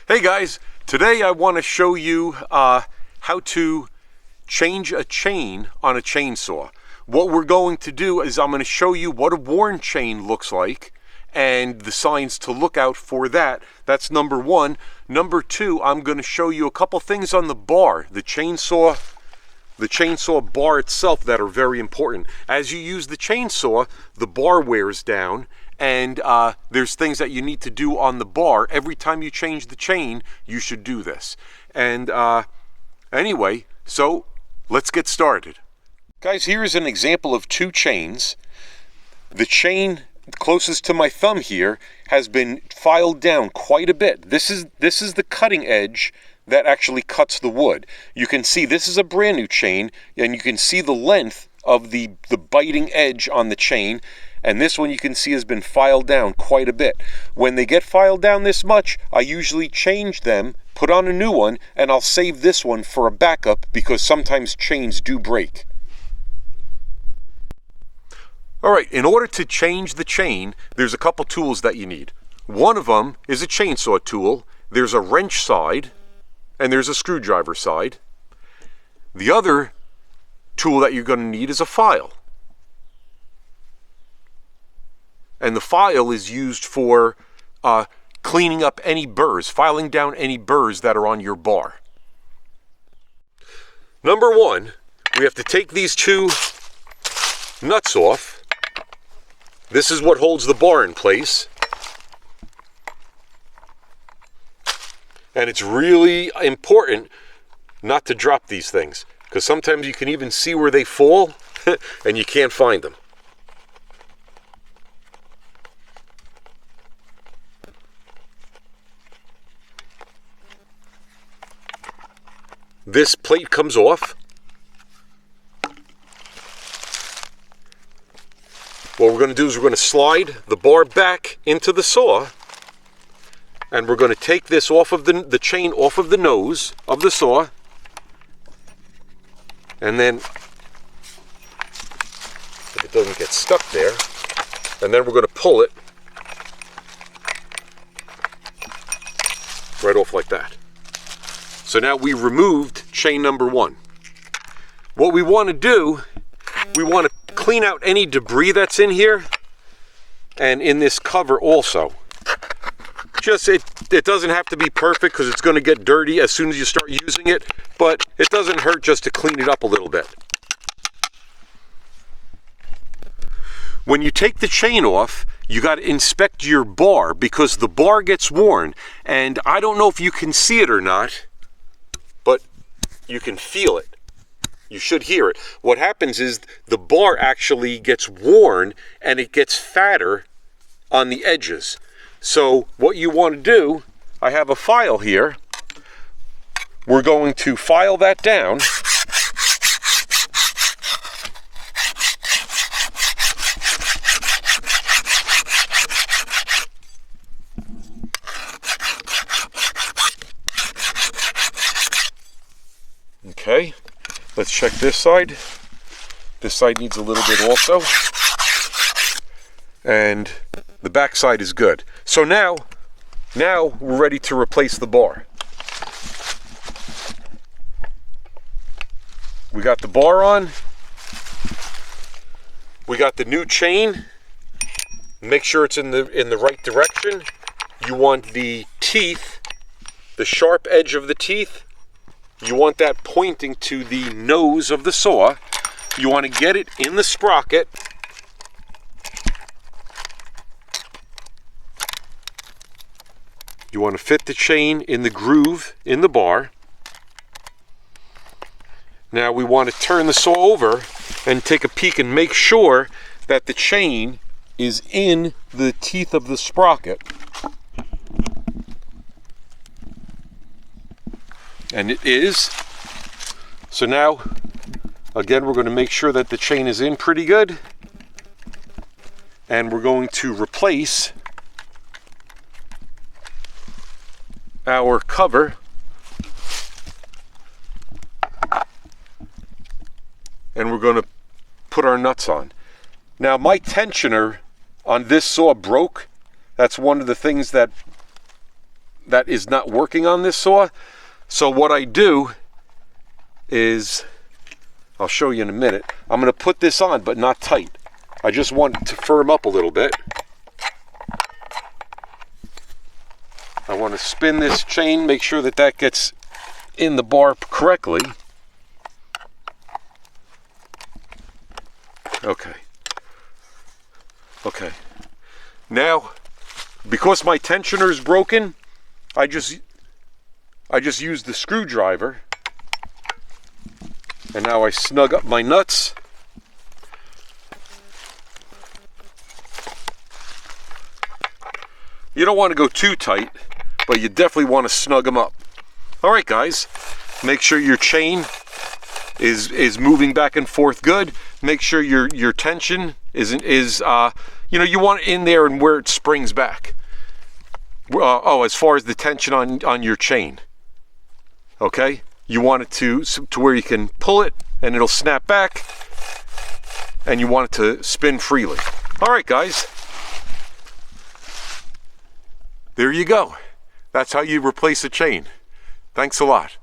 Hey guys, today I want to show you how to change a chain on a chainsaw. What we're going to do is I'm going to show you what a worn chain looks like and the signs to look out for that. That's number one. Number two, I'm going to show you a couple things on the bar, the chainsaw bar itself, that are very important. As you use the chainsaw, the bar wears down, and there's things that you need to do on the bar. Every time you change the chain, you should do this. And anyway, so let's get started. Guys, here's an example of two chains. The chain closest to my thumb here has been filed down quite a bit. This is the cutting edge that actually cuts the wood. You can see this is a brand new chain, and you can see the length of the biting edge on the chain, and this one you can see has been filed down quite a bit. When they get filed down this much, I usually change them, put on a new one, and I'll save this one for a backup because sometimes chains do break. Alright, in order to change the chain, there's a couple tools that you need. One of them is a chainsaw tool. There's a wrench side, and there's a screwdriver side. The other tool that you're going to need is a file. And the file is used for cleaning up any burrs, filing down any burrs that are on your bar. Number one, we have to take these two nuts off. This is what holds the bar in place. And it's really important not to drop these things, because sometimes you can even see where they fall and you can't find them. This plate comes off. What we're going to do is we're going to slide the bar back into the saw, and we're going to take this off of the chain off of the nose of the saw, and then if it doesn't get stuck there, and then we're going to pull it right off like that. So now we removed chain number one. What we want to do, we want to clean out any debris that's in here and in this cover also. Just it doesn't have to be perfect because it's going to get dirty as soon as you start using it, but it doesn't hurt just to clean it up a little bit. When you take the chain off, you got to inspect your bar because the bar gets worn, and I don't know if you can see it or not, but you can feel it. You should hear it. What happens is the bar actually gets worn and it gets fatter on the edges. So what you want to do, I have a file here. We're going to file that down. Okay, let's check this side. This side needs a little bit also. And the back side is good. So now we're ready to replace the bar. We got the bar on. We got the new chain. Make sure it's in the right direction. You want the teeth, the sharp edge of the teeth, you want that pointing to the nose of the saw. You want to get it in the sprocket. You want to fit the chain in the groove in the bar. Now we want to turn the saw over and take a peek and make sure that the chain is in the teeth of the sprocket. And it is. So now, again, we're going to make sure that the chain is in pretty good. And we're going to replace our cover. And we're going to put our nuts on. Now, my tensioner on this saw broke. That's one of the things that that is not working on this saw. So what I do is, I'll show you in a minute, I'm going to put this on, but not tight. I just want it to firm up a little bit. I want to spin this chain, make sure that that gets in the bar correctly. Okay. Okay. Now, because my tensioner is broken, I just use the screwdriver, and now I snug up my nuts. You don't want to go too tight, but you definitely want to snug them up. All right, guys, make sure your chain is moving back and forth good. Make sure your tension is you know, you want it in there and where it springs back. As far as the tension on your chain, okay, you want it to where you can pull it and it'll snap back, and you want it to spin freely. All right, guys, there you go. That's how you replace a chain. Thanks a lot.